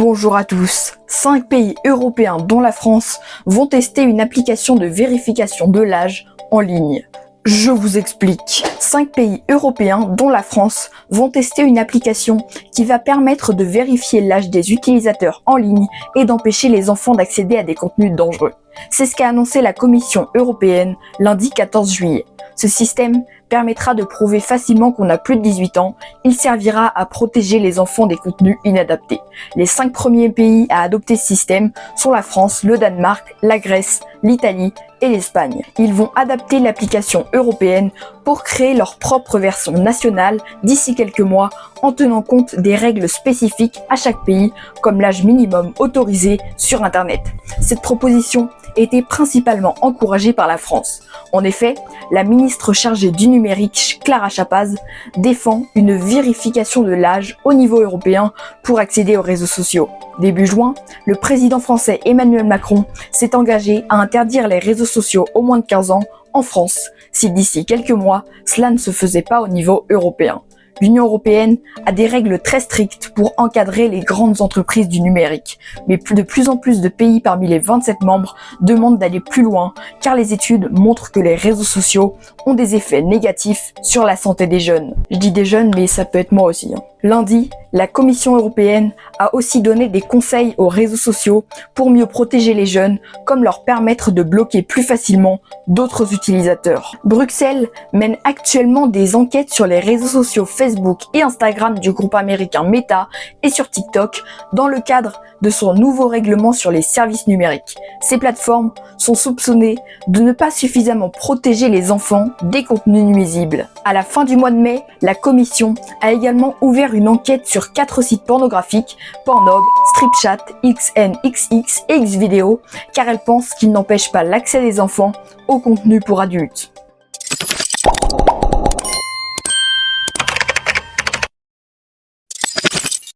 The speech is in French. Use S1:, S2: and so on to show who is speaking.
S1: Bonjour à tous. 5 pays européens, dont la France, vont tester une application de vérification de l'âge en ligne. Je vous explique. 5 pays européens, dont la France, vont tester une application qui va permettre de vérifier l'âge des utilisateurs en ligne et d'empêcher les enfants d'accéder à des contenus dangereux. C'est ce qu'a annoncé la Commission européenne lundi 14 juillet. Ce système permettra de prouver facilement qu'on a plus de 18 ans. Il servira à protéger les enfants des contenus inadaptés. Les 5 premiers pays à adopter ce système sont la France, le Danemark, la Grèce, l'Italie et l'Espagne. Ils vont adapter l'application européenne pour créer leur propre version nationale d'ici quelques mois en tenant compte des règles spécifiques à chaque pays, comme l'âge minimum autorisé sur Internet. Cette proposition était principalement encouragée par la France. En effet, la ministre chargée du numérique, Clara Chapaz, défend une vérification de l'âge au niveau européen pour accéder aux réseaux sociaux. Début juin, le président français Emmanuel Macron s'est engagé à interdire les réseaux sociaux aux moins de 15 ans en France, si d'ici quelques mois, cela ne se faisait pas au niveau européen. L'Union européenne a des règles très strictes pour encadrer les grandes entreprises du numérique, mais de plus en plus de pays parmi les 27 membres demandent d'aller plus loin car les études montrent que les réseaux sociaux ont des effets négatifs sur la santé des jeunes. Je dis des jeunes, mais ça peut être moi aussi. Lundi, la Commission européenne a aussi donné des conseils aux réseaux sociaux pour mieux protéger les jeunes, comme leur permettre de bloquer plus facilement d'autres utilisateurs. Bruxelles mène actuellement des enquêtes sur les réseaux sociaux Facebook et Instagram du groupe américain Meta et sur TikTok dans le cadre de son nouveau règlement sur les services numériques. Ces plateformes sont soupçonnées de ne pas suffisamment protéger les enfants des contenus nuisibles. À la fin du mois de mai, la Commission a également ouvert une enquête sur 4 sites pornographiques, Pornhub, Stripchat, XNXX et Xvideo, car elle pense qu'ils n'empêchent pas l'accès des enfants au contenu pour adultes.